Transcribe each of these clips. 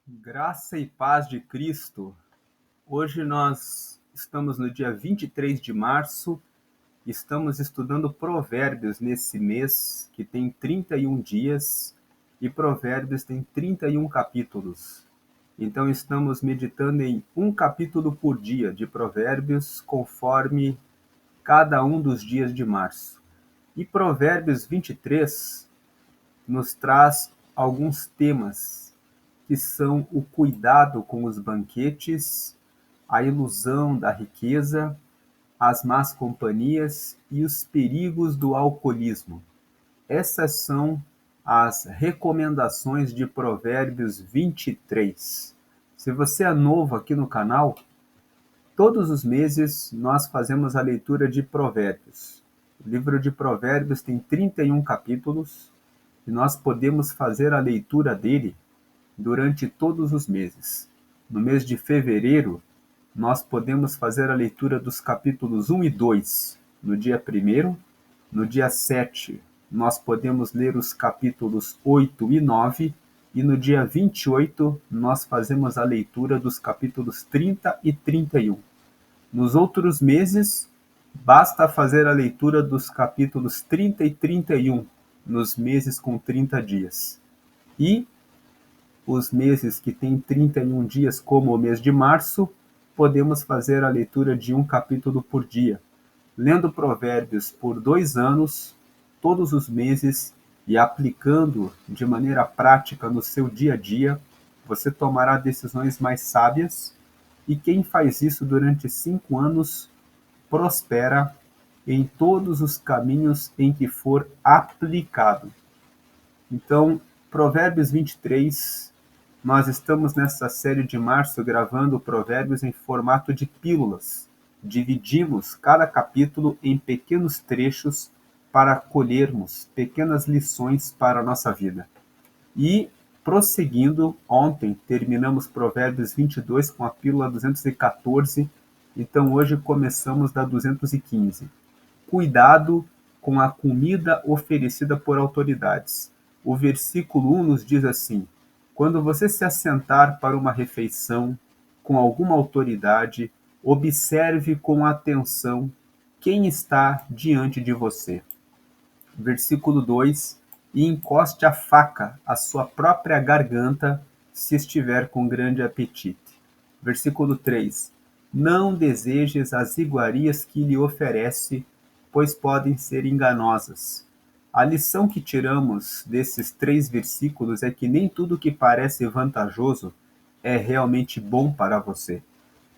Graça e paz de Cristo. Hoje nós estamos no dia 23 de março, estamos estudando Provérbios nesse mês, que tem 31 dias, e Provérbios tem 31 capítulos. Então estamos meditando em um capítulo por dia de Provérbios, conforme cada um dos dias de março. E Provérbios 23 nos traz alguns temas que são o cuidado com os banquetes, a ilusão da riqueza, as más companhias e os perigos do alcoolismo. Essas são as recomendações de Provérbios 23. Se você é novo aqui no canal, todos os meses nós fazemos a leitura de Provérbios. O livro de Provérbios tem 31 capítulos e nós podemos fazer a leitura dele durante todos os meses. No mês de fevereiro, nós podemos fazer a leitura dos capítulos 1 e 2 no dia 1º. No dia 7, nós podemos ler os capítulos 8 e 9. E no dia 28, nós fazemos a leitura dos capítulos 30 e 31. Nos outros meses, basta fazer a leitura dos capítulos 30 e 31, nos meses com 30 dias. E os meses que têm 31 dias, como o mês de março, podemos fazer a leitura de um capítulo por dia, lendo Provérbios por 2 anos, todos os meses, e aplicando de maneira prática no seu dia a dia, você tomará decisões mais sábias, e quem faz isso durante 5 anos prospera em todos os caminhos em que for aplicado. Então, Provérbios 23, nós estamos nessa série de março gravando Provérbios em formato de pílulas. Dividimos cada capítulo em pequenos trechos para colhermos pequenas lições para a nossa vida. E, prosseguindo, ontem terminamos Provérbios 22 com a pílula 214, então hoje começamos da 215. Cuidado com a comida oferecida por autoridades. O versículo 1 nos diz assim: quando você se assentar para uma refeição com alguma autoridade, observe com atenção quem está diante de você. Versículo 2: e encoste a faca à sua própria garganta, se estiver com grande apetite. Versículo 3: não desejes as iguarias que lhe oferece, pois podem ser enganosas. A lição que tiramos desses 3 versículos é que nem tudo que parece vantajoso é realmente bom para você.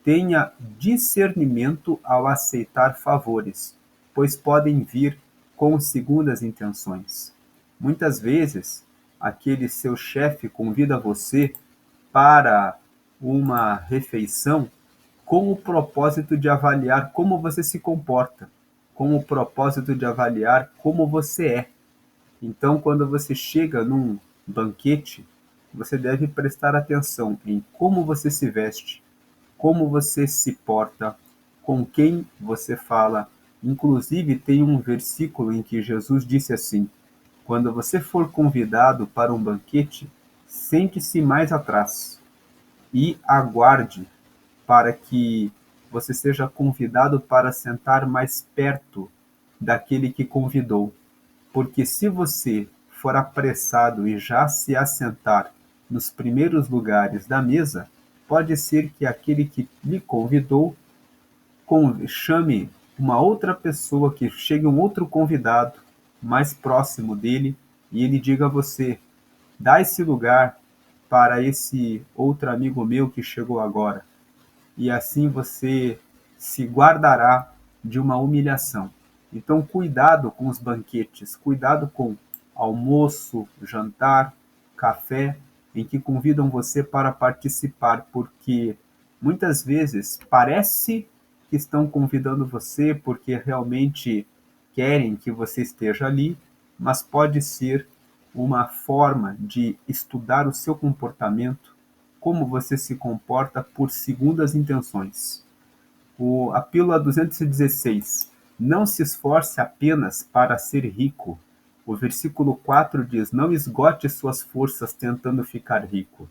Tenha discernimento ao aceitar favores, pois podem vir com segundas intenções. Muitas vezes, aquele seu chefe convida você para uma refeição com o propósito de avaliar como você se comporta, com o propósito de avaliar como você é. Então, quando você chega num banquete, você deve prestar atenção em como você se veste, como você se porta, com quem você fala. Inclusive, tem um versículo em que Jesus disse assim: quando você for convidado para um banquete, sente-se mais atrás e aguarde para que você seja convidado para sentar mais perto daquele que convidou. Porque se você for apressado e já se assentar nos primeiros lugares da mesa, pode ser que aquele que lhe convidou chame uma outra pessoa, que chegue um outro convidado mais próximo dele e ele diga a você: dá esse lugar para esse outro amigo meu que chegou agora. E assim você se guardará de uma humilhação. Então, cuidado com os banquetes, cuidado com almoço, jantar, café, em que convidam você para participar, porque muitas vezes parece que estão convidando você porque realmente querem que você esteja ali, mas pode ser uma forma de estudar o seu comportamento, como você se comporta por segundas intenções. A pílula 216: não se esforce apenas para ser rico. O versículo 4 diz: não esgote suas forças tentando ficar rico.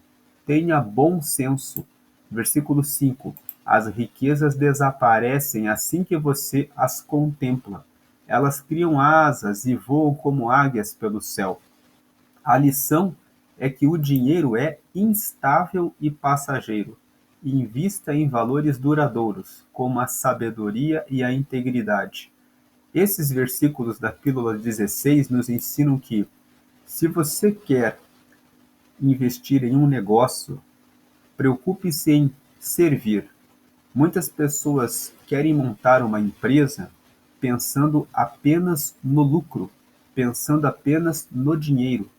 tenha bom senso. Versículo 5. As riquezas desaparecem assim que você as contempla. Elas criam asas e voam como águias pelo céu. A lição é que o dinheiro é instável e passageiro. Invista em valores duradouros, como a sabedoria e a integridade. Esses versículos da Pílula 16 nos ensinam que, se você quer investir em um negócio, preocupe-se em servir. Muitas pessoas querem montar uma empresa pensando apenas no lucro, pensando apenas no dinheiro.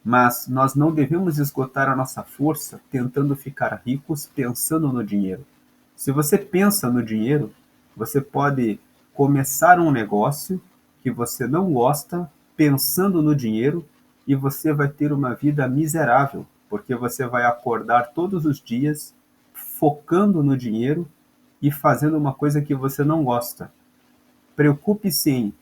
Mas nós não devemos esgotar a nossa força tentando ficar ricos pensando no dinheiro. Se você pensa no dinheiro, você pode começar um negócio que você não gosta pensando no dinheiro e você vai ter uma vida miserável, porque você vai acordar todos os dias focando no dinheiro e fazendo uma coisa que você não gosta. Preocupe-se em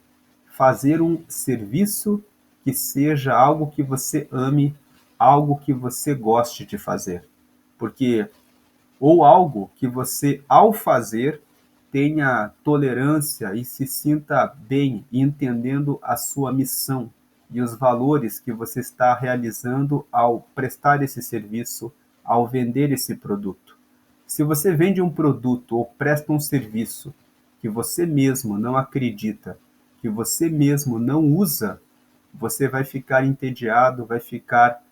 fazer um serviço que seja algo que você ame, algo que você goste de fazer. Porque ou algo que você, ao fazer, tenha tolerância e se sinta bem, entendendo a sua missão e os valores que você está realizando ao prestar esse serviço, ao vender esse produto. Se você vende um produto ou presta um serviço que você mesmo não acredita, que você mesmo não usa, você vai ficar entediado, vai ficar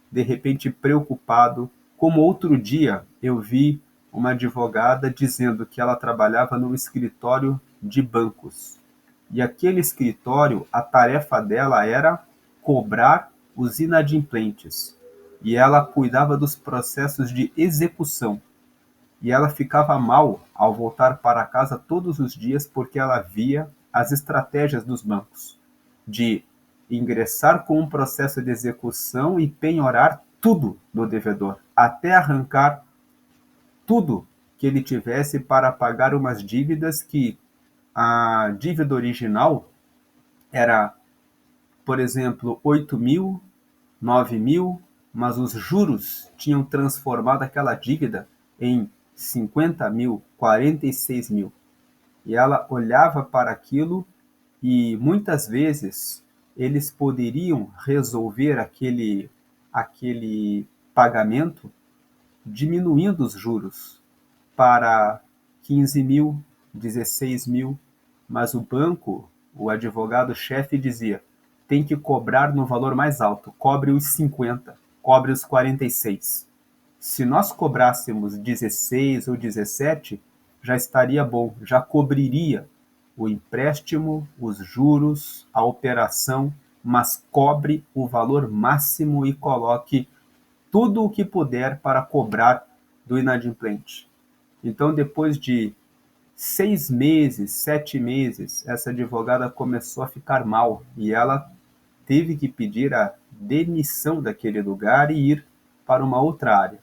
de repente preocupado. Como outro dia eu vi uma advogada dizendo que ela trabalhava num escritório de bancos. E aquele escritório, a tarefa dela era cobrar os inadimplentes. E ela cuidava dos processos de execução. E ela ficava mal ao voltar para casa todos os dias porque ela via as estratégias dos bancos de ingressar com um processo de execução e penhorar tudo do devedor, até arrancar tudo que ele tivesse para pagar umas dívidas que a dívida original era, por exemplo, 8.000, 9.000, mas os juros tinham transformado aquela dívida em 50.000, 46.000. E ela olhava para aquilo e muitas vezes eles poderiam resolver aquele pagamento diminuindo os juros para 15.000, 16.000, mas o banco, o advogado-chefe dizia, tem que cobrar no valor mais alto, cobre os 50, cobre os 46. Se nós cobrássemos 16 ou 17, já estaria bom, já cobriria o empréstimo, os juros, a operação, mas cobre o valor máximo e coloque tudo o que puder para cobrar do inadimplente. Então, depois de 6 meses, 7 meses, essa advogada começou a ficar mal e ela teve que pedir a demissão daquele lugar e ir para uma outra área.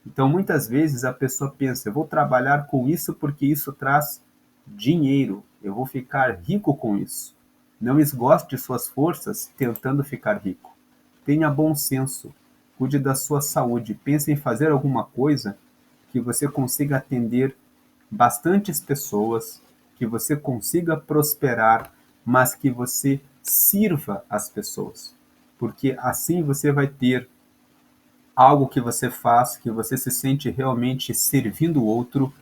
Então, muitas vezes a pessoa pensa, eu vou trabalhar com isso porque isso traz dinheiro, eu vou ficar rico com isso. Não esgote suas forças tentando ficar rico. Tenha bom senso, cuide da sua saúde, pense em fazer alguma coisa que você consiga atender bastantes pessoas, que você consiga prosperar, mas que você sirva as pessoas. Porque assim você vai ter algo que você faz, que você se sente realmente servindo o outro,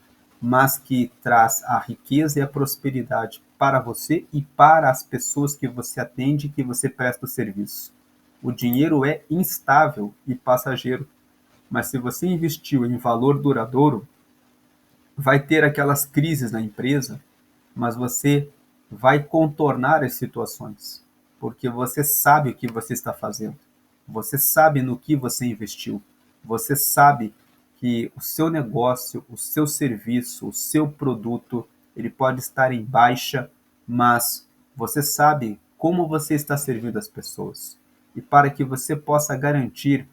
mas que traz a riqueza e a prosperidade para você e para as pessoas que você atende, que você presta o serviço. O dinheiro é instável e passageiro, mas se você investiu em valor duradouro, vai ter aquelas crises na empresa, mas você vai contornar as situações, porque você sabe o que você está fazendo, você sabe no que você investiu, você sabe que o seu negócio, o seu serviço, o seu produto, ele pode estar em baixa, mas você sabe como você está servindo as pessoas. E para que você possa garantir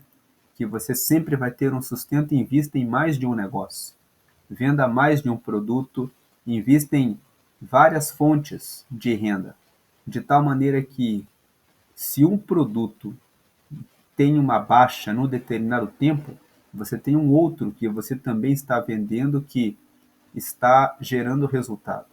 que você sempre vai ter um sustento, invista em mais de um negócio. Venda mais de um produto, invista em várias fontes de renda, de tal maneira que, se um produto tem uma baixa num determinado tempo, você tem um outro que você também está vendendo que está gerando resultado.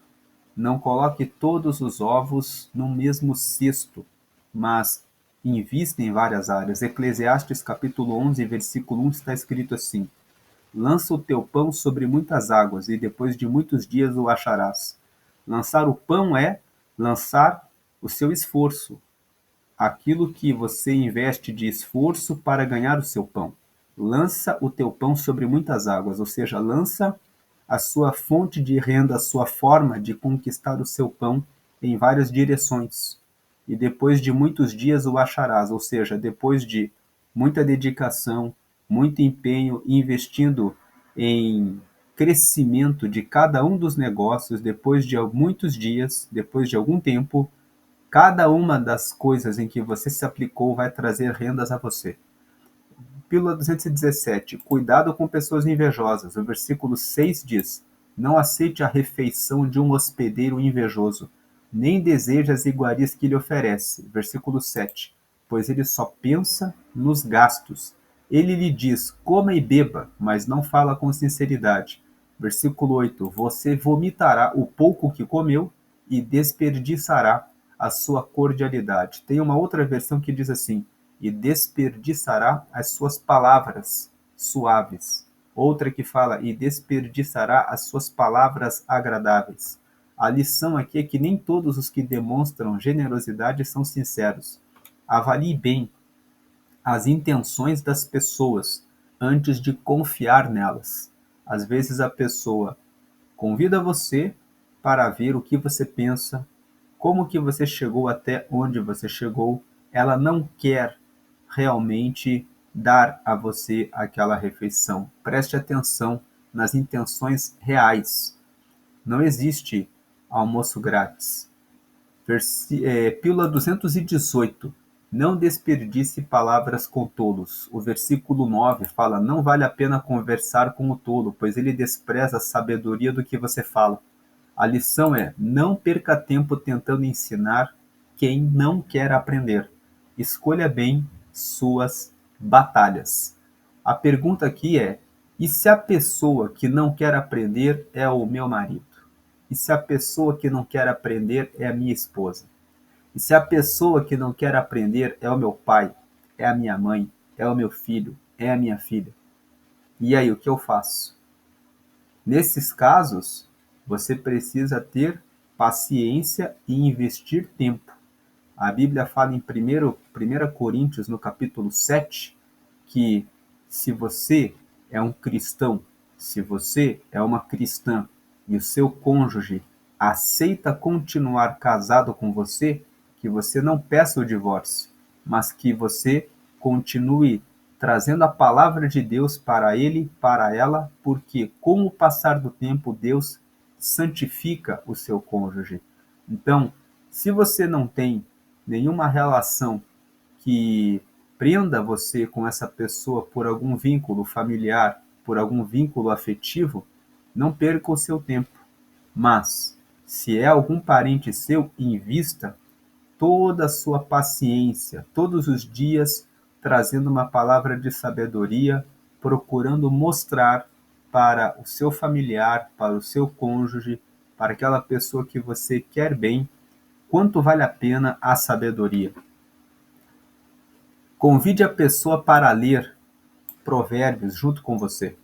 Não coloque todos os ovos no mesmo cesto, mas invista em várias áreas. Eclesiastes capítulo 11, versículo 1 está escrito assim: lança o teu pão sobre muitas águas, e depois de muitos dias o acharás. Lançar o pão é lançar o seu esforço, aquilo que você investe de esforço para ganhar o seu pão. Lança o teu pão sobre muitas águas, ou seja, lança a sua fonte de renda, a sua forma de conquistar o seu pão em várias direções. E depois de muitos dias o acharás, ou seja, depois de muita dedicação, muito empenho, investindo em crescimento de cada um dos negócios, depois de muitos dias, depois de algum tempo, cada uma das coisas em que você se aplicou vai trazer rendas a você. Pílula 217. Cuidado com pessoas invejosas. O versículo 6 diz: não aceite a refeição de um hospedeiro invejoso, nem deseje as iguarias que lhe oferece. Versículo 7. Pois ele só pensa nos gastos. Ele lhe diz: coma e beba, mas não fala com sinceridade. Versículo 8. Você vomitará o pouco que comeu e desperdiçará a sua cordialidade. Tem uma outra versão que diz assim: e desperdiçará as suas palavras suaves. Outra que fala: e desperdiçará as suas palavras agradáveis. A lição aqui é que nem todos os que demonstram generosidade são sinceros. Avalie bem as intenções das pessoas antes de confiar nelas. Às vezes a pessoa convida você para ver o que você pensa, como que você chegou até onde você chegou. Ela não quer realmente dar a você aquela refeição. Preste atenção nas intenções reais. Não existe almoço grátis. Pílula 218. Não desperdice palavras com tolos. O versículo 9 fala: não vale a pena conversar com o tolo, pois ele despreza a sabedoria do que você fala. A lição é: não perca tempo tentando ensinar quem não quer aprender. Escolha bem suas batalhas. A pergunta aqui é: e se a pessoa que não quer aprender é o meu marido? E se a pessoa que não quer aprender é a minha esposa? E se a pessoa que não quer aprender é o meu pai, é a minha mãe, é o meu filho, é a minha filha? E aí, o que eu faço? Nesses casos, você precisa ter paciência e investir tempo. A Bíblia fala em 1 Coríntios, no capítulo 7, que se você é um cristão, se você é uma cristã e o seu cônjuge aceita continuar casado com você, que você não peça o divórcio, mas que você continue trazendo a palavra de Deus para ele, para ela, porque com o passar do tempo Deus santifica o seu cônjuge. Então, se você não tem nenhuma relação que prenda você com essa pessoa por algum vínculo familiar, por algum vínculo afetivo, não perca o seu tempo. Mas, se é algum parente seu, invista toda a sua paciência, todos os dias, trazendo uma palavra de sabedoria, procurando mostrar para o seu familiar, para o seu cônjuge, para aquela pessoa que você quer bem, quanto vale a pena a sabedoria. Convide a pessoa para ler Provérbios junto com você.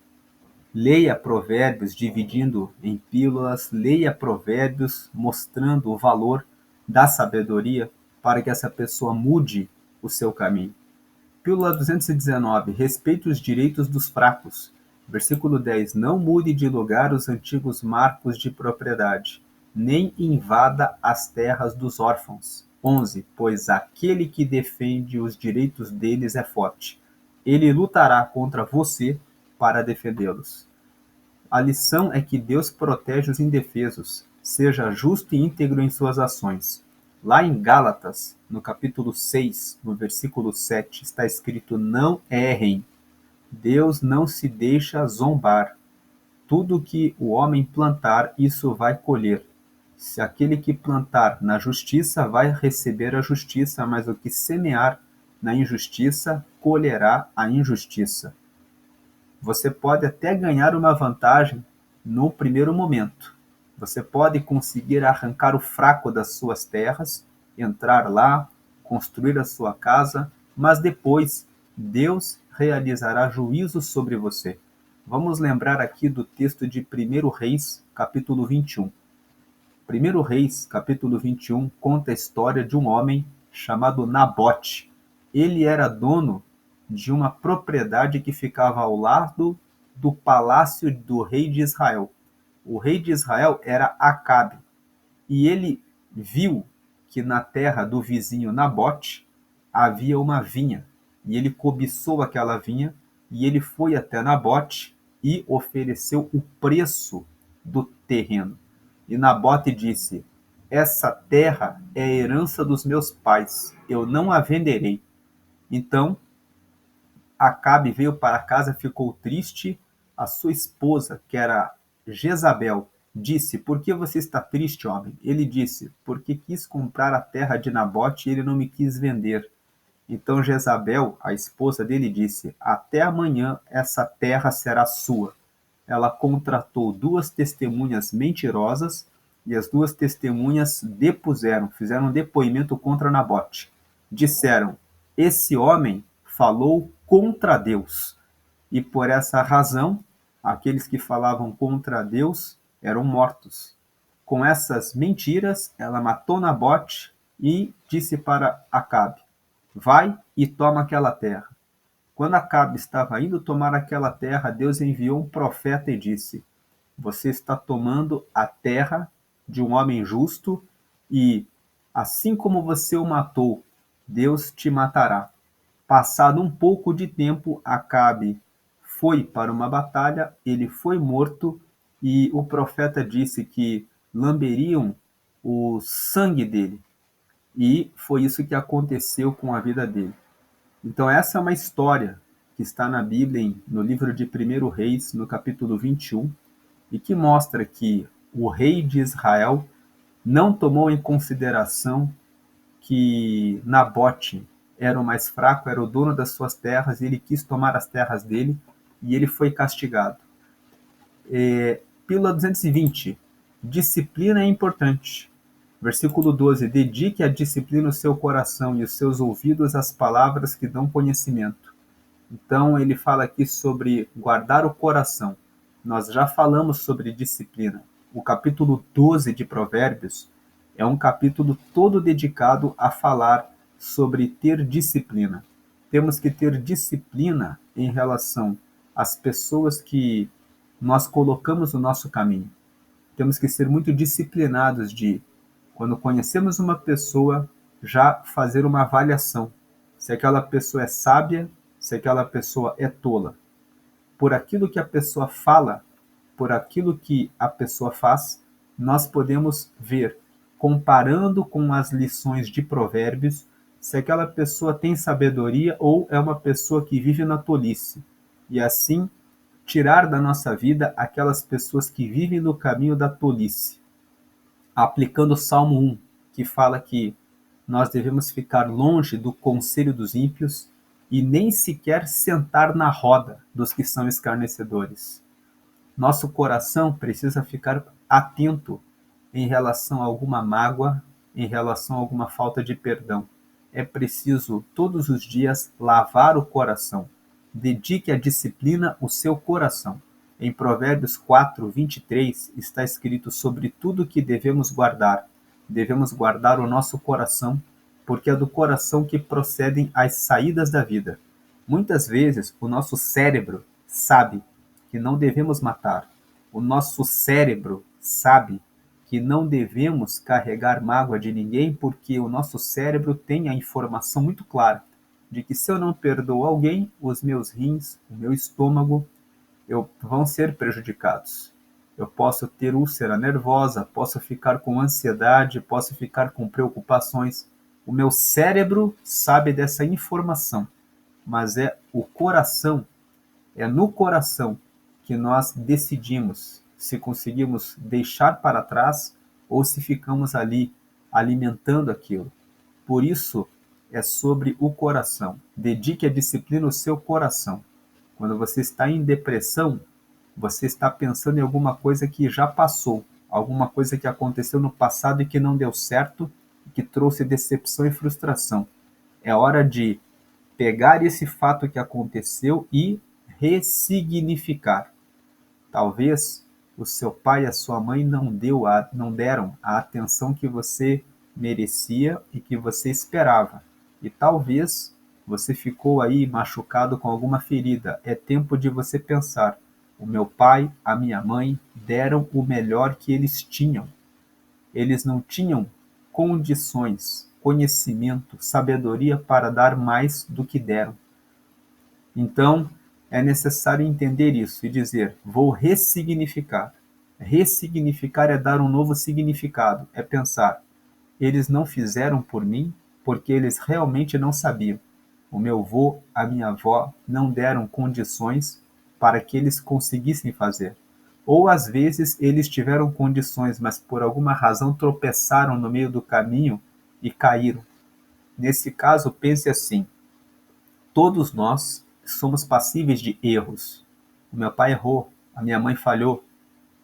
Leia Provérbios dividindo em pílulas, leia Provérbios mostrando o valor da sabedoria para que essa pessoa mude o seu caminho. Pílula 219. Respeite os direitos dos fracos. Versículo 10. Não mude de lugar os antigos marcos de propriedade, nem invada as terras dos órfãos. 11. Pois aquele que defende os direitos deles é forte. Ele lutará contra você para defendê-los. A lição é que Deus protege os indefesos. Seja justo e íntegro em suas ações. Lá em Gálatas, no capítulo 6, no versículo 7, está escrito: não errem. Deus não se deixa zombar. Tudo que o homem plantar, isso vai colher. Se aquele que plantar na justiça vai receber a justiça, mas o que semear na injustiça colherá a injustiça. Você pode até ganhar uma vantagem no primeiro momento. Você pode conseguir arrancar o fraco das suas terras, entrar lá, construir a sua casa, mas depois Deus realizará juízo sobre você. Vamos lembrar aqui do texto de 1 Reis, capítulo 21. 1 Reis, capítulo 21, conta a história de um homem chamado Nabote. Ele era dono de uma propriedade que ficava ao lado do palácio do rei de Israel. O rei de Israel era Acabe. E ele viu que na terra do vizinho Nabote havia uma vinha. E ele cobiçou aquela vinha e ele foi até Nabote e ofereceu o preço do terreno. E Nabote disse: essa terra é a herança dos meus pais, eu não a venderei. Então Acabe veio para casa, ficou triste. A sua esposa, que era Jezabel, disse: por que você está triste, homem? Ele disse: porque quis comprar a terra de Nabote e ele não me quis vender. Então Jezabel, a esposa dele, disse: até amanhã essa terra será sua. Ela contratou 2 testemunhas mentirosas e as 2 testemunhas fizeram um depoimento contra Nabote. Disseram: esse homem falou contra Deus. E por essa razão, aqueles que falavam contra Deus eram mortos. Com essas mentiras, ela matou Nabote e disse para Acabe: vai e toma aquela terra. Quando Acabe estava indo tomar aquela terra, Deus enviou um profeta e disse: você está tomando a terra de um homem justo e, assim como você o matou, Deus te matará. Passado um pouco de tempo, Acabe foi para uma batalha, ele foi morto e o profeta disse que lamberiam o sangue dele. E foi isso que aconteceu com a vida dele. Então essa é uma história que está na Bíblia, no livro de 1 Reis, no capítulo 21, e que mostra que o rei de Israel não tomou em consideração que Nabote era o mais fraco, era o dono das suas terras, e ele quis tomar as terras dele, e ele foi castigado. Pílula 220. Disciplina é importante. Versículo 12. Dedique a disciplina o seu coração e os seus ouvidos às palavras que dão conhecimento. Então, ele fala aqui sobre guardar o coração. Nós já falamos sobre disciplina. O capítulo 12 de Provérbios é um capítulo todo dedicado a falar sobre ter disciplina. Temos que ter disciplina em relação às pessoas que nós colocamos no nosso caminho. Temos que ser muito disciplinados de, quando conhecemos uma pessoa, já fazer uma avaliação. Se aquela pessoa é sábia, se aquela pessoa é tola. Por aquilo que a pessoa fala, por aquilo que a pessoa faz, nós podemos ver, comparando com as lições de Provérbios, se aquela pessoa tem sabedoria ou é uma pessoa que vive na tolice. E assim, tirar da nossa vida aquelas pessoas que vivem no caminho da tolice. Aplicando o Salmo 1, que fala que nós devemos ficar longe do conselho dos ímpios e nem sequer sentar na roda dos que são escarnecedores. Nosso coração precisa ficar atento em relação a alguma mágoa, em relação a alguma falta de perdão. É preciso todos os dias lavar o coração. Dedique à disciplina o seu coração. Em Provérbios 4, 23 está escrito sobre tudo que devemos guardar. Devemos guardar o nosso coração, porque é do coração que procedem as saídas da vida. Muitas vezes o nosso cérebro sabe que não devemos matar. O nosso cérebro sabe que não devemos carregar mágoa de ninguém, porque o nosso cérebro tem a informação muito clara de que se eu não perdoo alguém, os meus rins, o meu estômago, vão ser prejudicados. Eu posso ter úlcera nervosa, posso ficar com ansiedade, posso ficar com preocupações. O meu cérebro sabe dessa informação, mas é o coração, é no coração que nós decidimos se conseguimos deixar para trás ou se ficamos ali alimentando aquilo. Por isso, é sobre o coração. Dedique a disciplina ao seu coração. Quando você está em depressão, você está pensando em alguma coisa que já passou, alguma coisa que aconteceu no passado e que não deu certo, que trouxe decepção e frustração. É hora de pegar esse fato que aconteceu e ressignificar. Talvez o seu pai e a sua mãe não deram a atenção que você merecia e que você esperava. E talvez você ficou aí machucado com alguma ferida. É tempo de você pensar: o meu pai, a minha mãe deram o melhor que eles tinham. Eles não tinham condições, conhecimento, sabedoria para dar mais do que deram. Então, é necessário entender isso e dizer: vou ressignificar. Ressignificar é dar um novo significado, é pensar: eles não fizeram por mim porque eles realmente não sabiam. O meu avô, a minha avó não deram condições para que eles conseguissem fazer. Ou às vezes eles tiveram condições, mas por alguma razão tropeçaram no meio do caminho e caíram. Nesse caso, pense assim: todos nós somos passíveis de erros. O meu pai errou, a minha mãe falhou,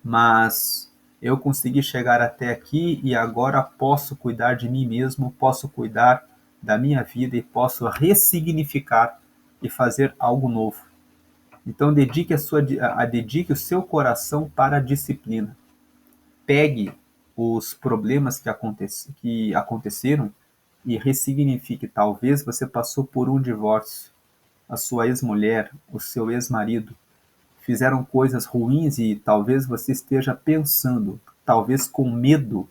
mas eu consegui chegar até aqui e agora posso cuidar de mim mesmo, posso cuidar da minha vida e posso ressignificar e fazer algo novo. Então dedique o seu coração para a disciplina. Pegue os problemas que aconteceram e ressignifique. Talvez você passou por um divórcio, a sua ex-mulher, o seu ex-marido fizeram coisas ruins e talvez você esteja pensando, talvez com medo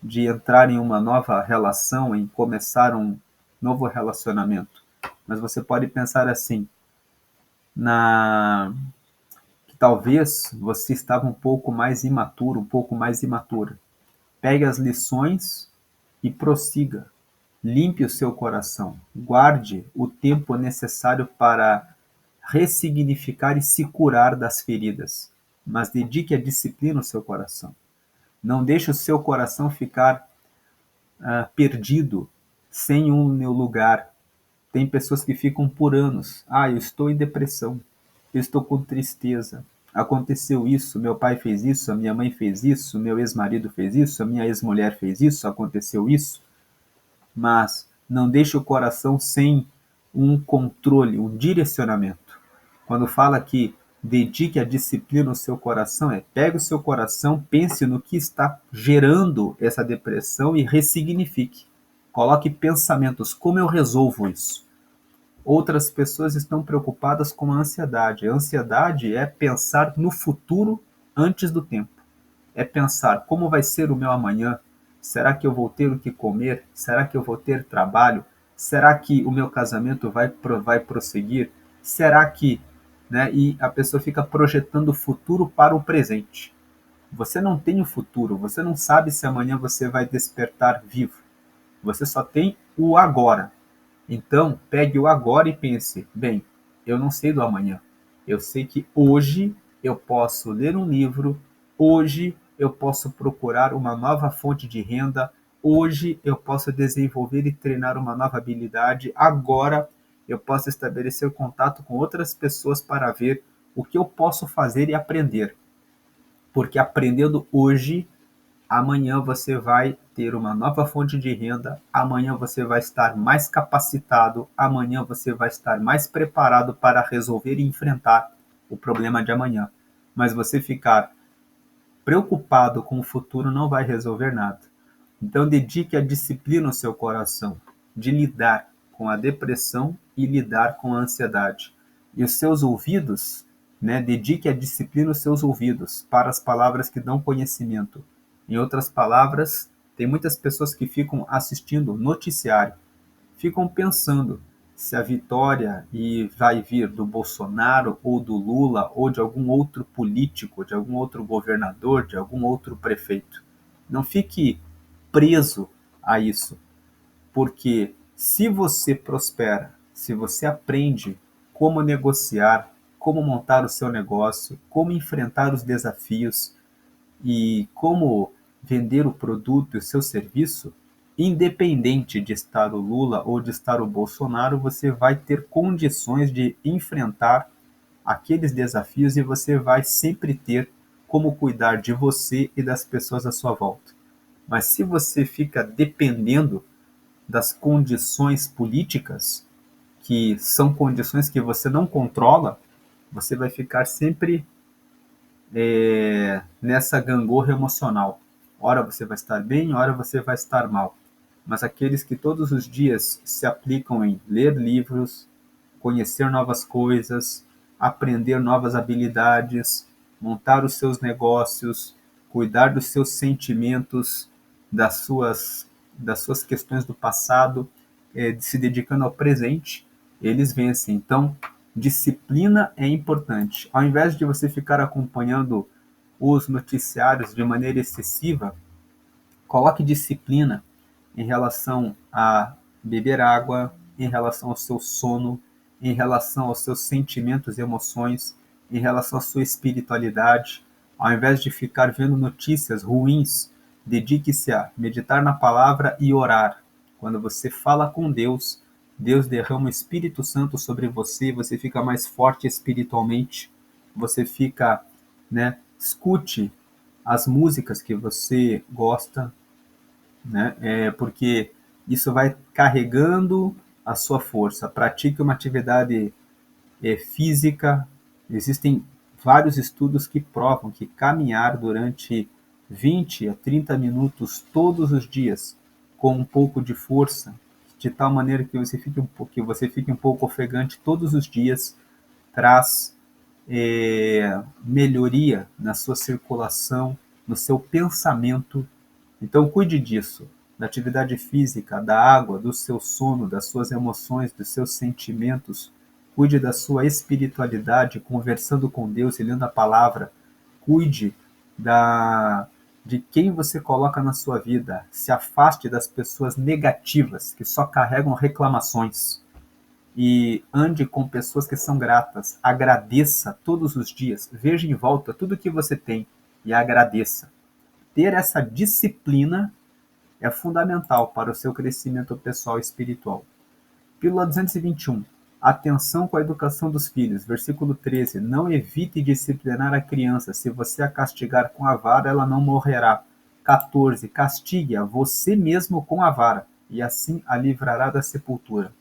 de entrar em uma nova relação, em começar um novo relacionamento. Mas você pode pensar assim, na que talvez você estava um pouco mais imaturo, um pouco mais imatura. Pegue as lições e prossiga. Limpe o seu coração. Guarde o tempo necessário para ressignificar e se curar das feridas. Mas dedique a disciplina ao seu coração. Não deixe o seu coração ficar perdido, sem um lugar. Tem pessoas que ficam por anos. Eu estou em depressão, eu estou com tristeza. Aconteceu isso, meu pai fez isso, a minha mãe fez isso, meu ex-marido fez isso, a minha ex-mulher fez isso, aconteceu isso. Mas não deixe o coração sem um controle, um direcionamento. Quando fala que dedique a disciplina ao seu coração, pegue o seu coração, pense no que está gerando essa depressão e ressignifique. Coloque pensamentos, como eu resolvo isso? Outras pessoas estão preocupadas com a ansiedade. A ansiedade é pensar no futuro antes do tempo. É pensar como vai ser o meu amanhã. Será que eu vou ter o que comer? Será que eu vou ter trabalho? Será que o meu casamento vai prosseguir? Será que, né? E a pessoa fica projetando o futuro para o presente. Você não tem o futuro, você não sabe se amanhã você vai despertar vivo. Você só tem o agora. Então, pegue o agora e pense: bem, eu não sei do amanhã. Eu sei que hoje eu posso ler um livro, hoje eu posso procurar uma nova fonte de renda, hoje eu posso desenvolver e treinar uma nova habilidade, agora eu posso estabelecer contato com outras pessoas para ver o que eu posso fazer e aprender. Porque aprendendo hoje, amanhã você vai ter uma nova fonte de renda, amanhã você vai estar mais capacitado, amanhã você vai estar mais preparado para resolver e enfrentar o problema de amanhã. Mas você ficar preocupado com o futuro não vai resolver nada. Então dedique a disciplina ao seu coração de lidar com a depressão e lidar com a ansiedade. E os seus ouvidos, né, dedique a disciplina aos seus ouvidos para as palavras que dão conhecimento. Em outras palavras, tem muitas pessoas que ficam assistindo noticiário, ficam pensando se a vitória vai vir do Bolsonaro ou do Lula ou de algum outro político, de algum outro governador, de algum outro prefeito. Não fique preso a isso, porque se você prospera, se você aprende como negociar, como montar o seu negócio, como enfrentar os desafios e como vender o produto e o seu serviço, independente de estar o Lula ou de estar o Bolsonaro, você vai ter condições de enfrentar aqueles desafios e você vai sempre ter como cuidar de você e das pessoas à sua volta. Mas se você fica dependendo das condições políticas, que são condições que você não controla, você vai ficar sempre nessa gangorra emocional. Ora você vai estar bem, ora você vai estar mal. Mas aqueles que todos os dias se aplicam em ler livros, conhecer novas coisas, aprender novas habilidades, montar os seus negócios, cuidar dos seus sentimentos, das suas questões do passado, se dedicando ao presente, eles vencem. Então, disciplina é importante. Ao invés de você ficar acompanhando os noticiários de maneira excessiva, coloque disciplina em relação a beber água, em relação ao seu sono, em relação aos seus sentimentos e emoções, em relação à sua espiritualidade. Ao invés de ficar vendo notícias ruins, dedique-se a meditar na palavra e orar. Quando você fala com Deus, Deus derrama o Espírito Santo sobre você, você fica mais forte espiritualmente, você fica, né? Escute as músicas que você gosta, né? Porque isso vai carregando a sua força. Pratique uma atividade física. Existem vários estudos que provam que caminhar durante 20 a 30 minutos todos os dias, com um pouco de força, de tal maneira que você fique um pouco ofegante todos os dias, traz melhoria na sua circulação, no seu pensamento. Então, cuide disso, da atividade física, da água, do seu sono, das suas emoções, dos seus sentimentos. Cuide da sua espiritualidade, conversando com Deus e lendo a palavra. Cuide de quem você coloca na sua vida. Se afaste das pessoas negativas, que só carregam reclamações. E ande com pessoas que são gratas. Agradeça todos os dias. Veja em volta tudo que você tem e agradeça. Ter essa disciplina é fundamental para o seu crescimento pessoal e espiritual. Pílula 221. Atenção com a educação dos filhos. Versículo 13. Não evite disciplinar a criança. Se você a castigar com a vara, ela não morrerá. 14. Castigue-a você mesmo com a vara, e assim a livrará da sepultura.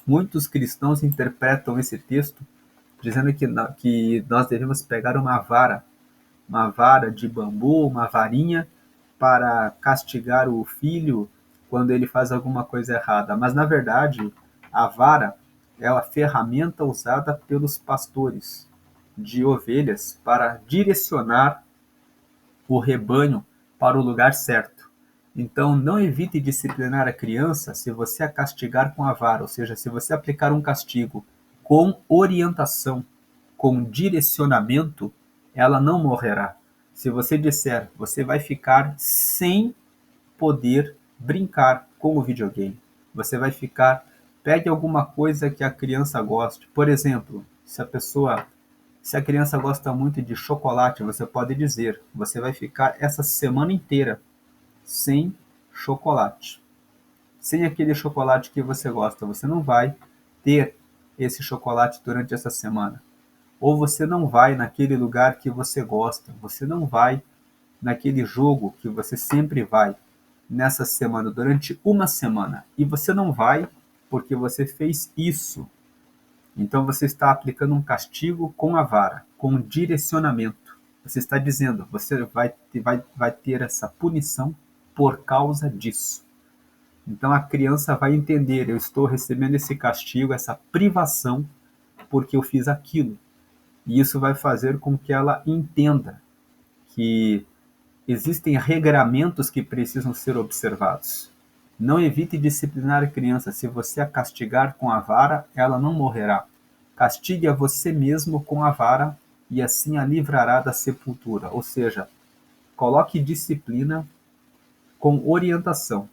Muitos cristãos interpretam esse texto dizendo que nós devemos pegar uma vara de bambu, uma varinha, para castigar o filho quando ele faz alguma coisa errada. Mas, na verdade, a vara é a ferramenta usada pelos pastores de ovelhas para direcionar o rebanho para o lugar certo. Então, não evite disciplinar a criança se você a castigar com a vara, ou seja, se você aplicar um castigo com orientação, com direcionamento, ela não morrerá. Se você disser, você vai ficar sem poder brincar com o videogame. Você vai ficar, pegue alguma coisa que a criança goste. Por exemplo, se a criança gosta muito de chocolate, você pode dizer, você vai ficar essa semana inteira sem chocolate. Sem aquele chocolate que você gosta, você não vai ter esse chocolate durante essa semana. Ou você não vai naquele lugar que você gosta, você não vai naquele jogo que você sempre vai nessa semana, durante uma semana. E você não vai porque você fez isso. Então você está aplicando um castigo com a vara, com direcionamento. Você está dizendo, você vai ter essa punição por causa disso. Então a criança vai entender, eu estou recebendo esse castigo, essa privação, porque eu fiz aquilo. E isso vai fazer com que ela entenda que existem regramentos que precisam ser observados. Não evite disciplinar a criança. Se você a castigar com a vara, ela não morrerá. Castigue a você mesmo com a vara e assim a livrará da sepultura. Ou seja, coloque disciplina com orientação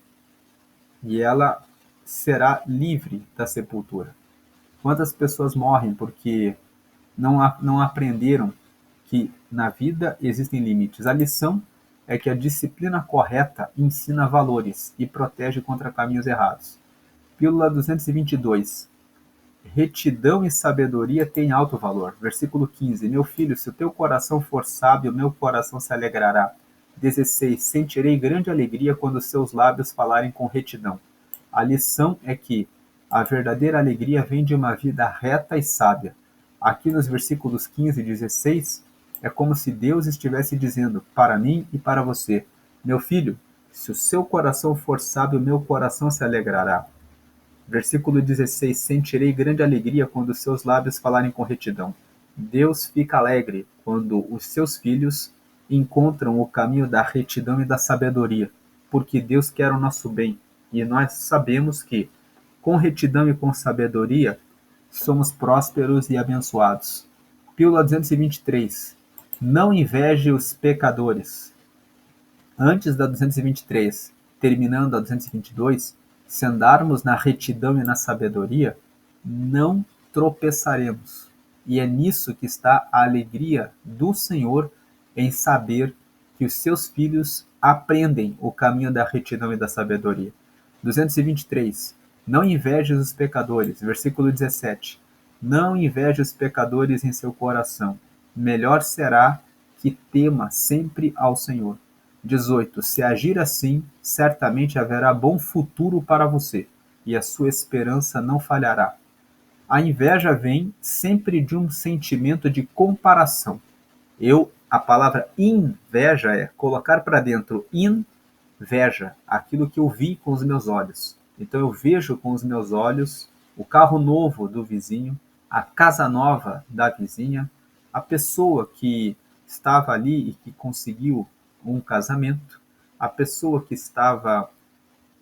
e ela será livre da sepultura. Quantas pessoas morrem porque não aprenderam que na vida existem limites? A lição é que a disciplina correta ensina valores e protege contra caminhos errados. Pílula 222. retidão e sabedoria têm alto valor. Versículo 15. Meu filho, se o teu coração for sábio, meu coração se alegrará. 16. Sentirei grande alegria quando seus lábios falarem com retidão. A lição é que a verdadeira alegria vem de uma vida reta e sábia. Aqui nos versículos 15 e 16, é como se Deus estivesse dizendo para mim e para você: meu filho, se o seu coração for sábio, meu coração se alegrará. Versículo 16: sentirei grande alegria quando seus lábios falarem com retidão. Deus fica alegre quando os seus filhos encontram o caminho da retidão e da sabedoria, porque Deus quer o nosso bem. E nós sabemos que, com retidão e com sabedoria, somos prósperos e abençoados. Pílula 223. Não inveje os pecadores. Antes da 223, terminando a 222, se andarmos na retidão e na sabedoria, não tropeçaremos. E é nisso que está a alegria do Senhor, em saber que os seus filhos aprendem o caminho da retidão e da sabedoria. 223. Não invejes os pecadores. Versículo 17. Não inveje os pecadores em seu coração. Melhor será que tema sempre ao Senhor. 18. Se agir assim, certamente haverá bom futuro para você, e a sua esperança não falhará. A inveja vem sempre de um sentimento de comparação. A palavra inveja é colocar para dentro inveja, aquilo que eu vi com os meus olhos. Então eu vejo com os meus olhos o carro novo do vizinho, a casa nova da vizinha, a pessoa que estava ali e que conseguiu um casamento, a pessoa que estava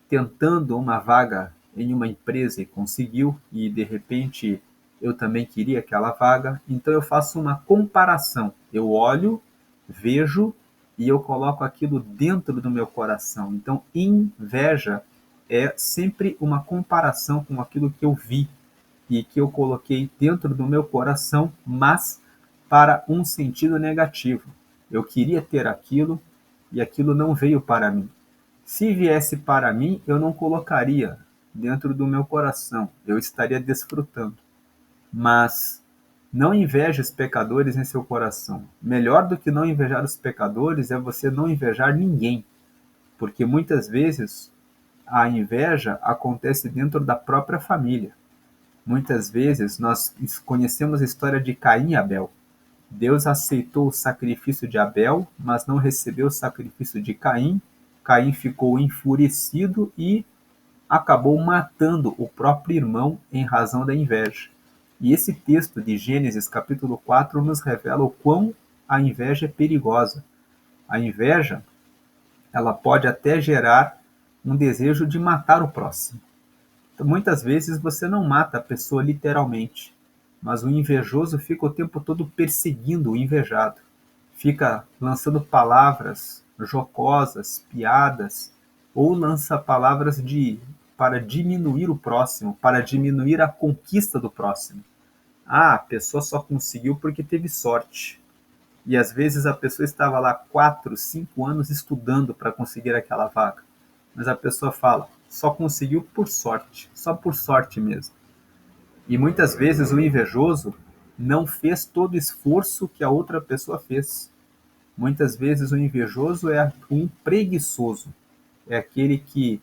tentando uma vaga em uma empresa e conseguiu, e de repente eu também queria aquela vaga, então eu faço uma comparação. Eu olho, vejo e eu coloco aquilo dentro do meu coração. Então, inveja é sempre uma comparação com aquilo que eu vi e que eu coloquei dentro do meu coração, mas para um sentido negativo. Eu queria ter aquilo e aquilo não veio para mim. Se viesse para mim, eu não colocaria dentro do meu coração, eu estaria desfrutando. Mas não inveje os pecadores em seu coração. Melhor do que não invejar os pecadores é você não invejar ninguém, porque muitas vezes a inveja acontece dentro da própria família. Muitas vezes nós conhecemos a história de Caim e Abel. Deus aceitou o sacrifício de Abel, mas não recebeu o sacrifício de Caim. Caim ficou enfurecido e acabou matando o próprio irmão em razão da inveja. E esse texto de Gênesis capítulo 4 nos revela o quão a inveja é perigosa. A inveja, ela pode até gerar um desejo de matar o próximo. Então, muitas vezes você não mata a pessoa literalmente, mas o invejoso fica o tempo todo perseguindo o invejado. Fica lançando palavras jocosas, piadas, ou lança palavras para diminuir o próximo, para diminuir a conquista do próximo. Ah, a pessoa só conseguiu porque teve sorte. E às vezes a pessoa estava lá 4, 5 anos estudando para conseguir aquela vaga. Mas a pessoa fala, só conseguiu por sorte, só por sorte mesmo. E muitas vezes o invejoso não fez todo o esforço que a outra pessoa fez. Muitas vezes o invejoso é um preguiçoso, é aquele que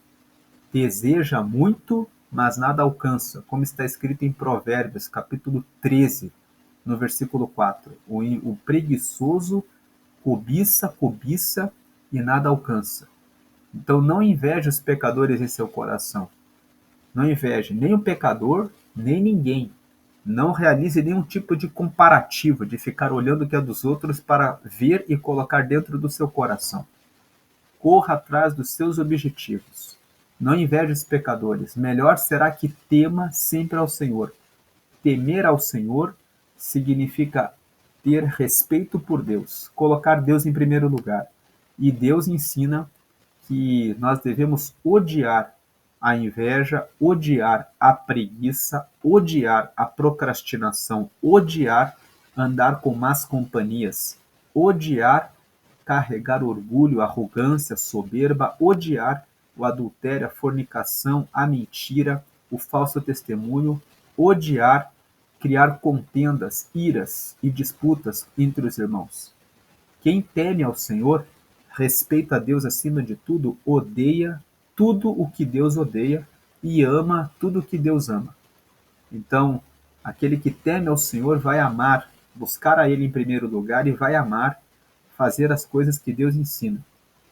deseja muito, mas nada alcança, como está escrito em Provérbios, capítulo 13, no versículo 4. O preguiçoso cobiça, cobiça e nada alcança. Então não inveje os pecadores em seu coração. Não inveje nem o pecador, nem ninguém. Não realize nenhum tipo de comparativo, de ficar olhando o que é dos outros para ver e colocar dentro do seu coração. Corra atrás dos seus objetivos. Não inveje os pecadores. Melhor será que tema sempre ao Senhor. Temer ao Senhor significa ter respeito por Deus, colocar Deus em primeiro lugar. E Deus ensina que nós devemos odiar a inveja, odiar a preguiça, odiar a procrastinação, odiar andar com más companhias, odiar carregar orgulho, arrogância, soberba, odiar o adultério, a fornicação, a mentira, o falso testemunho, odiar, criar contendas, iras e disputas entre os irmãos. Quem teme ao Senhor, respeita a Deus acima de tudo, odeia tudo o que Deus odeia e ama tudo o que Deus ama. Então, aquele que teme ao Senhor vai amar, buscar a Ele em primeiro lugar e vai amar fazer as coisas que Deus ensina,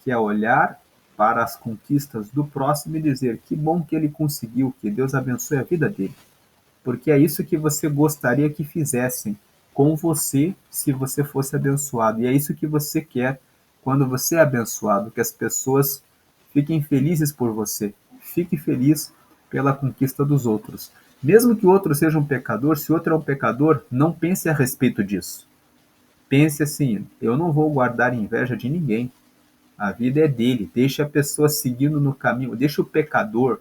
que é olhar para as conquistas do próximo e dizer que bom que ele conseguiu, que Deus abençoe a vida dele. Porque é isso que você gostaria que fizessem com você se você fosse abençoado. E é isso que você quer quando você é abençoado, que as pessoas fiquem felizes por você. Fique feliz pela conquista dos outros. Mesmo que o outro seja um pecador, se o outro é um pecador, não pense a respeito disso. Pense assim, eu não vou guardar inveja de ninguém. A vida é dele. Deixe a pessoa seguindo no caminho. Deixe o pecador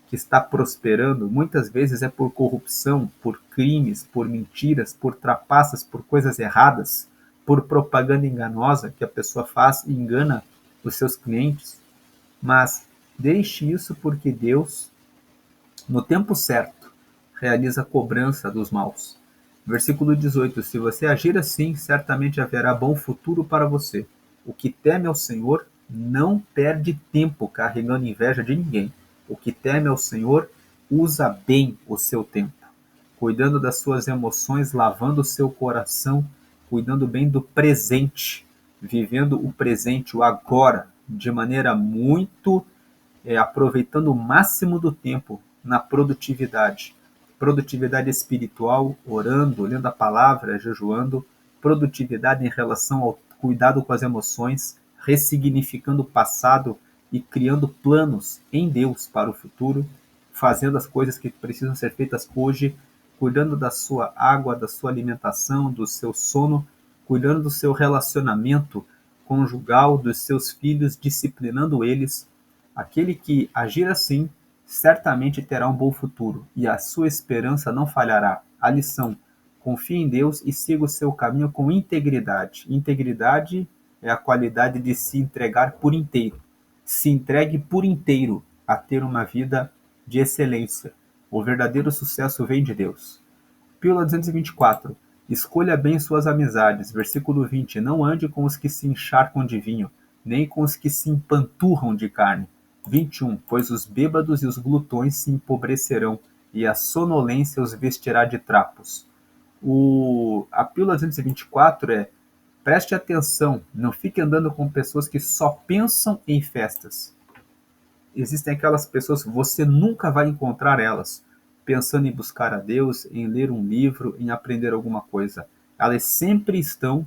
que está prosperando, muitas vezes é por corrupção, por crimes, por mentiras, por trapaças, por coisas erradas, por propaganda enganosa que a pessoa faz e engana os seus clientes. Mas deixe isso porque Deus, no tempo certo, realiza a cobrança dos maus. Versículo 18: Se você agir assim, certamente haverá bom futuro para você. O que teme ao Senhor não perde tempo carregando inveja de ninguém. O que teme ao Senhor usa bem o seu tempo, cuidando das suas emoções, lavando o seu coração, cuidando bem do presente, vivendo o presente, o agora, de maneira muito aproveitando o máximo do tempo na produtividade. Produtividade espiritual, orando, lendo a palavra, jejuando, produtividade em relação ao cuidado com as emoções, ressignificando o passado e criando planos em Deus para o futuro, fazendo as coisas que precisam ser feitas hoje, cuidando da sua água, da sua alimentação, do seu sono, cuidando do seu relacionamento conjugal, dos seus filhos, disciplinando eles. Aquele que agir assim, certamente terá um bom futuro, e a sua esperança não falhará. A lição: confie em Deus e siga o seu caminho com integridade. Integridade é a qualidade de se entregar por inteiro. Se entregue por inteiro a ter uma vida de excelência. O verdadeiro sucesso vem de Deus. Pílula 224. Escolha bem suas amizades. Versículo 20. Não ande com os que se encharcam de vinho, nem com os que se empanturram de carne. 21. Pois os bêbados e os glutões se empobrecerão, e a sonolência os vestirá de trapos. A pílula 224 é: preste atenção, não fique andando com pessoas que só pensam em festas. Existem aquelas pessoas que você nunca vai encontrar elas pensando em buscar a Deus, em ler um livro, em aprender alguma coisa. Elas sempre estão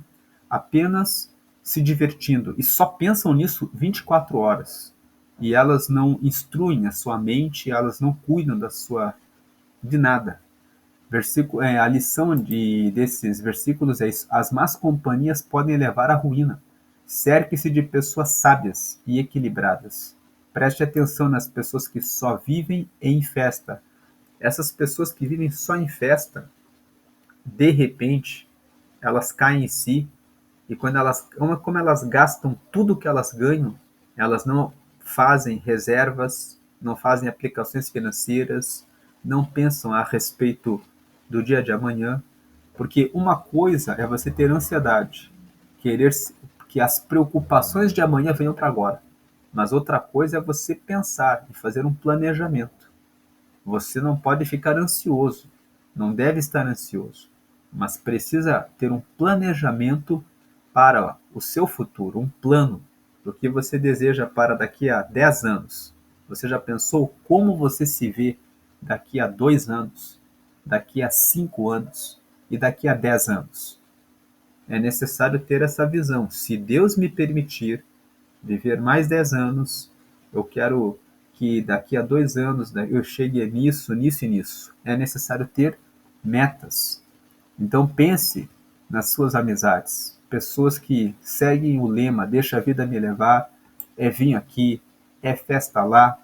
apenas se divertindo e só pensam nisso 24 horas. E elas não instruem a sua mente, elas não cuidam de nada. A lição desses versículos é isso: as más companhias podem levar à ruína. Cerque-se de pessoas sábias e equilibradas. Preste atenção nas pessoas que só vivem em festa. Essas pessoas que vivem só em festa, de repente, elas caem em si, e como elas gastam tudo que elas ganham, elas não fazem reservas, não fazem aplicações financeiras, não pensam a respeito do dia de amanhã, porque uma coisa é você ter ansiedade, querer que as preocupações de amanhã venham para agora, mas outra coisa é você pensar e fazer um planejamento. Você não pode ficar ansioso, não deve estar ansioso, mas precisa ter um planejamento para o seu futuro, um plano do que você deseja para daqui a 10 anos. Você já pensou como você se vê daqui a 2 anos, daqui a 5 anos e daqui a 10 anos? É necessário ter essa visão. Se Deus me permitir viver mais 10 anos, eu quero que daqui a 2 anos eu chegue nisso, nisso e nisso. É necessário ter metas. Então pense nas suas amizades. Pessoas que seguem o lema deixa a vida me levar, é vir aqui, é festa lá,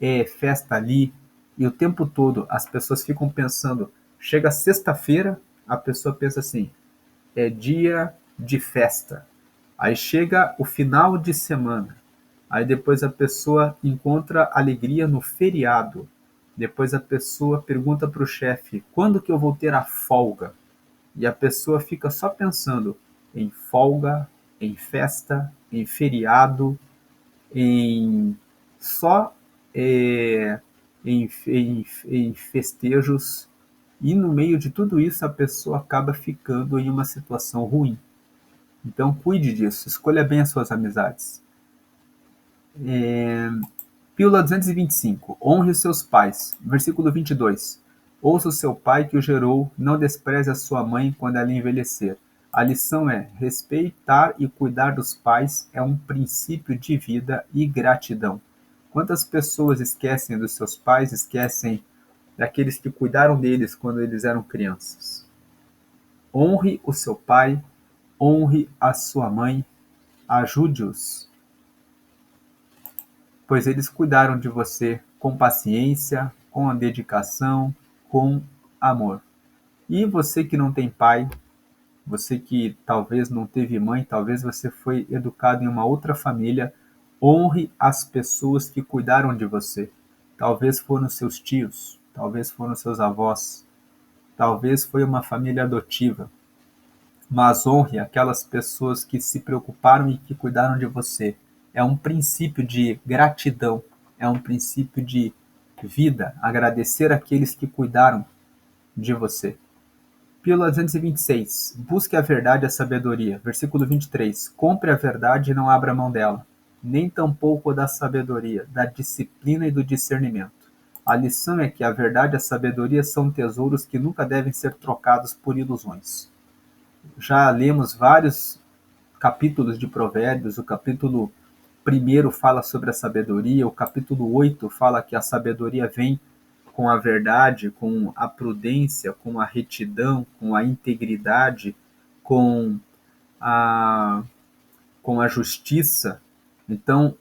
é festa ali. E o tempo todo as pessoas ficam pensando, chega sexta-feira, a pessoa pensa assim, é dia de festa. Aí chega o final de semana. Aí depois a pessoa encontra alegria no feriado. Depois a pessoa pergunta para o chefe: quando que eu vou ter a folga? E a pessoa fica só pensando em folga, em festa, em feriado, em só em festejos. E no meio de tudo isso a pessoa acaba ficando em uma situação ruim. Então cuide disso, escolha bem as suas amizades. Pílula 225. Honre os seus pais. Versículo 22. Ouça o seu pai que o gerou, não despreze a sua mãe quando ela envelhecer. A lição é: respeitar e cuidar dos pais é um princípio de vida e gratidão. Quantas pessoas esquecem dos seus pais, esquecem daqueles que cuidaram deles quando eles eram crianças? Honre o seu pai, honre a sua mãe, ajude-os, pois eles cuidaram de você com paciência, com dedicação, com amor. E você que não tem pai, você que talvez não teve mãe, talvez você foi educado em uma outra família, honre as pessoas que cuidaram de você. Talvez foram seus tios, talvez foram seus avós, talvez foi uma família adotiva, mas honre aquelas pessoas que se preocuparam e que cuidaram de você. É um princípio de gratidão, é um princípio de vida, agradecer aqueles que cuidaram de você. Pílula 226. Busque a verdade e a sabedoria. Versículo 23. Compre a verdade e não abra mão dela, nem tampouco da sabedoria, da disciplina e do discernimento. A lição é que a verdade e a sabedoria são tesouros que nunca devem ser trocados por ilusões. Já lemos vários capítulos de Provérbios. O capítulo 1 fala sobre a sabedoria, o capítulo 8 fala que a sabedoria vem com a verdade, com a prudência, com a retidão, com a integridade, com a, com a justiça. Então,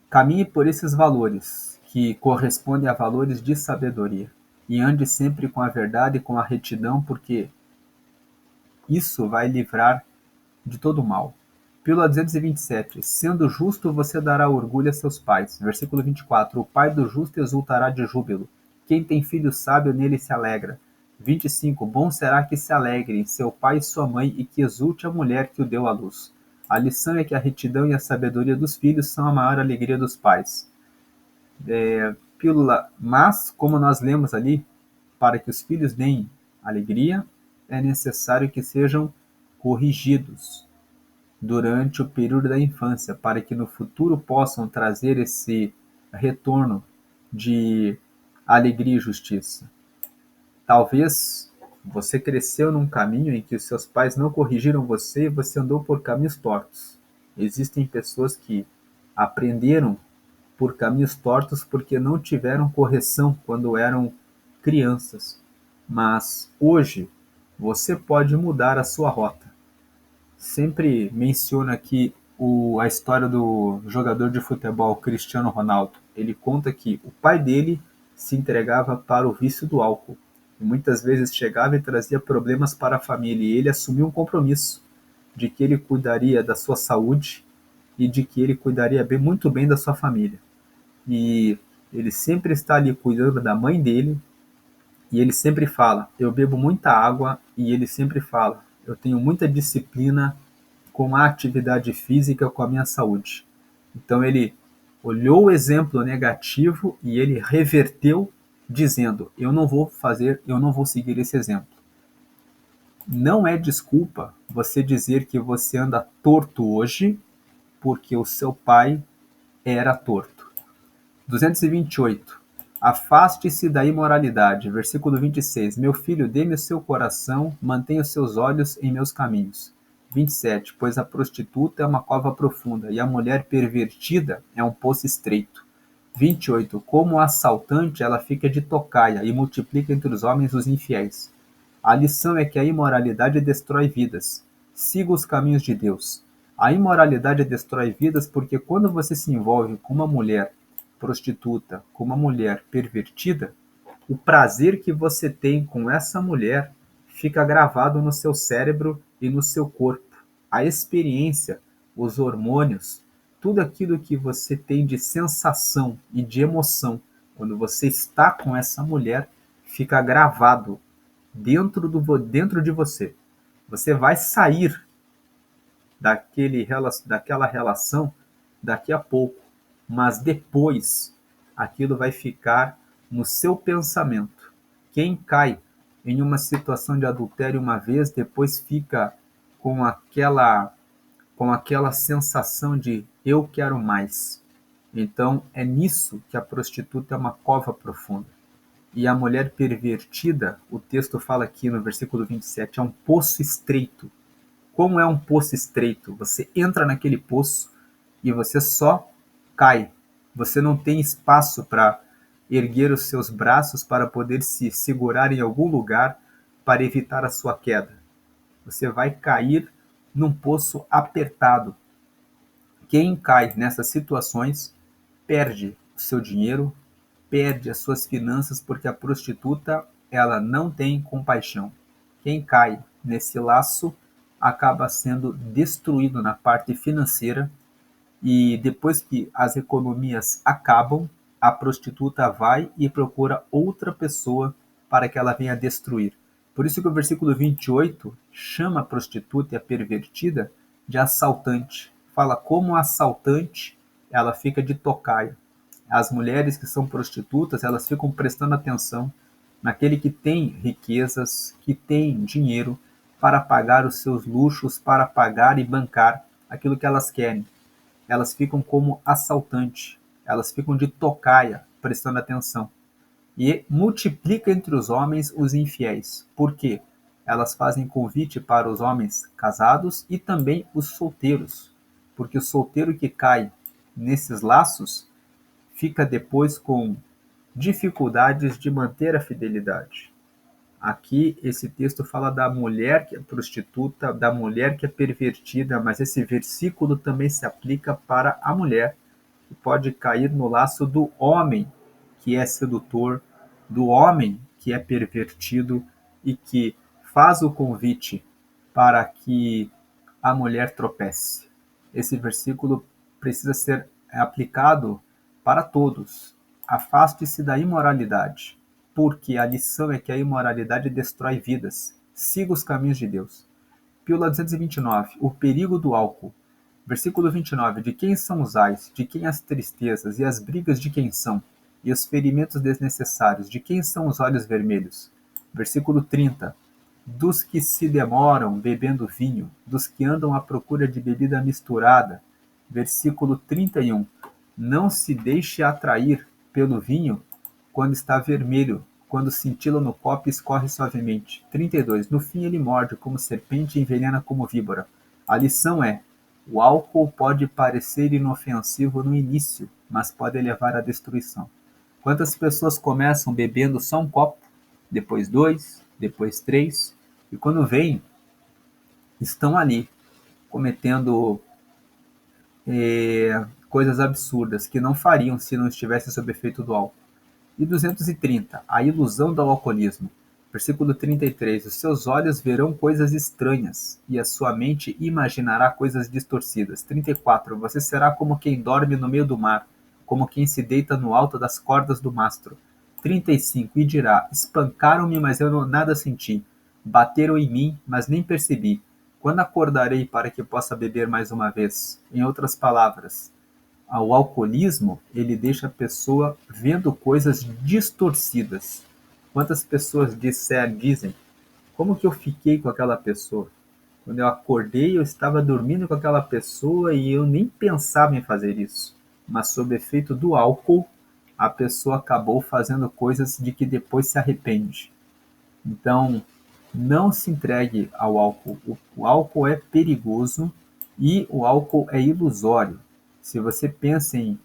caminhe por esses valores, que correspondem a valores de sabedoria. E ande sempre com a verdade e com a retidão, porque isso vai livrar de todo mal. Pílula 227. Sendo justo, você dará orgulho a seus pais. Versículo 24. O pai do justo exultará de júbilo. Quem tem filho sábio, nele se alegra. 25. Bom será que se alegrem seu pai e sua mãe e que exulte a mulher que o deu à luz. A lição é que a retidão e a sabedoria dos filhos são a maior alegria dos pais. Pílula. Mas, como nós lemos ali, para que os filhos deem alegria, é necessário que sejam corrigidos durante o período da infância, para que no futuro possam trazer esse retorno de alegria e justiça. Talvez você cresceu num caminho em que os seus pais não corrigiram você e você andou por caminhos tortos. Existem pessoas que aprenderam por caminhos tortos porque não tiveram correção quando eram crianças. Mas hoje você pode mudar a sua rota. Sempre menciono aqui a história do jogador de futebol Cristiano Ronaldo. Ele conta que o pai dele se entregava para o vício do álcool e muitas vezes chegava e trazia problemas para a família, e ele assumiu um compromisso de que ele cuidaria da sua saúde e de que ele cuidaria muito bem da sua família. E ele sempre está ali cuidando da mãe dele, e ele sempre fala: eu bebo muita água, e ele sempre fala: eu tenho muita disciplina com a atividade física, com a minha saúde. Então ele olhou o exemplo negativo e ele reverteu dizendo: eu não vou fazer, eu não vou seguir esse exemplo. Não é desculpa você dizer que você anda torto hoje porque o seu pai era torto. 228. Afaste-se da imoralidade. Versículo 26. Meu filho, dê-me o seu coração, mantenha os seus olhos em meus caminhos. 27. Pois a prostituta é uma cova profunda, e a mulher pervertida é um poço estreito. 28. Como assaltante, ela fica de tocaia e multiplica entre os homens os infiéis. A lição é que a imoralidade destrói vidas. Siga os caminhos de Deus. A imoralidade destrói vidas porque quando você se envolve com uma mulher prostituta, com uma mulher pervertida, o prazer que você tem com essa mulher fica gravado no seu cérebro e no seu corpo. A experiência, os hormônios, tudo aquilo que você tem de sensação e de emoção Quando você está com essa mulher, fica gravado dentro de você. Você vai sair daquela relação daqui a pouco, mas depois aquilo vai ficar no seu pensamento. Quem cai em uma situação de adultério uma vez, depois fica com aquela sensação de eu quero mais. Então é nisso que a prostituta é uma cova profunda. E a mulher pervertida, o texto fala aqui no versículo 27, é um poço estreito. Como é um poço estreito? Você entra naquele poço e você só cai. Você não tem espaço para erguer os seus braços para poder se segurar em algum lugar para evitar a sua queda. Você vai cair num poço apertado. Quem cai nessas situações perde o seu dinheiro, perde as suas finanças, porque a prostituta ela não tem compaixão. Quem cai nesse laço acaba sendo destruído na parte financeira e depois que as economias acabam, a prostituta vai e procura outra pessoa para que ela venha destruir. Por isso que o versículo 28 chama a prostituta e a pervertida de assaltante. Fala como assaltante, ela fica de tocaia. As mulheres que são prostitutas, elas ficam prestando atenção naquele que tem riquezas, que tem dinheiro para pagar os seus luxos, para pagar e bancar aquilo que elas querem. Elas ficam como assaltante, elas ficam de tocaia, prestando atenção. E multiplica entre os homens os infiéis. Por quê? Elas fazem convite para os homens casados e também os solteiros. Porque o solteiro que cai nesses laços fica depois com dificuldades de manter a fidelidade. Aqui esse texto fala da mulher que é prostituta, da mulher que é pervertida, mas esse versículo também se aplica para a mulher, que pode cair no laço do homem que é sedutor, do homem que é pervertido e que faz o convite para que a mulher tropece. Esse versículo precisa ser aplicado para todos. Afaste-se da imoralidade, porque a lição é que a imoralidade destrói vidas. Siga os caminhos de Deus. Pílula 229, o perigo do álcool. Versículo 29, de quem são os ais, de quem as tristezas e as brigas de quem são, e os ferimentos desnecessários, de quem são os olhos vermelhos. Versículo 30, dos que se demoram bebendo vinho, dos que andam à procura de bebida misturada. Versículo 31, não se deixe atrair pelo vinho quando está vermelho, quando cintila no copo e escorre suavemente. 32. No fim ele morde como serpente e envenena como víbora. A lição é: o álcool pode parecer inofensivo no início, mas pode levar à destruição. Quantas pessoas começam bebendo só um copo, depois dois, depois três, e quando vêm, estão ali cometendo coisas absurdas que não fariam se não estivessem sob efeito do álcool. E 230, a ilusão do alcoolismo. Versículo 33, os seus olhos verão coisas estranhas e a sua mente imaginará coisas distorcidas. 34, você será como quem dorme no meio do mar, como quem se deita no alto das cordas do mastro. 35, e dirá, espancaram-me, mas eu nada senti. Bateram em mim, mas nem percebi. Quando acordarei para que possa beber mais uma vez? Em outras palavras, o alcoolismo, ele deixa a pessoa vendo coisas distorcidas. Quantas pessoas dizem, como que eu fiquei com aquela pessoa? Quando eu acordei, eu estava dormindo com aquela pessoa e eu nem pensava em fazer isso. Mas sob efeito do álcool, a pessoa acabou fazendo coisas de que depois se arrepende. Então, não se entregue ao álcool. O álcool é perigoso e o álcool é ilusório. Se você pensa em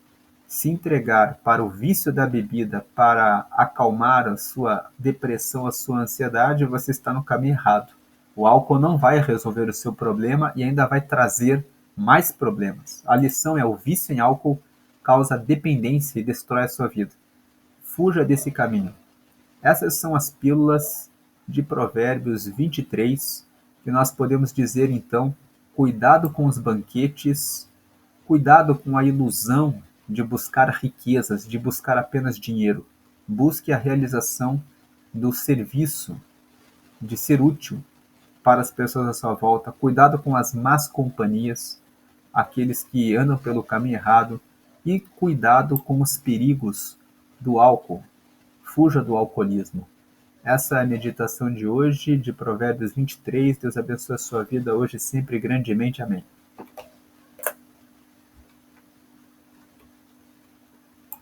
se entregar para o vício da bebida para acalmar a sua depressão, a sua ansiedade, você está no caminho errado. O álcool não vai resolver o seu problema e ainda vai trazer mais problemas. A lição é: o vício em álcool causa dependência e destrói a sua vida. Fuja desse caminho. Essas são as pílulas de Provérbios 23, que nós podemos dizer então: cuidado com os banquetes, cuidado com a ilusão de buscar riquezas, de buscar apenas dinheiro. Busque a realização do serviço, de ser útil para as pessoas à sua volta. Cuidado com as más companhias, aqueles que andam pelo caminho errado, e cuidado com os perigos do álcool. Fuja do alcoolismo. Essa é a meditação de hoje, de Provérbios 23. Deus abençoe a sua vida hoje e sempre grandemente. Amém.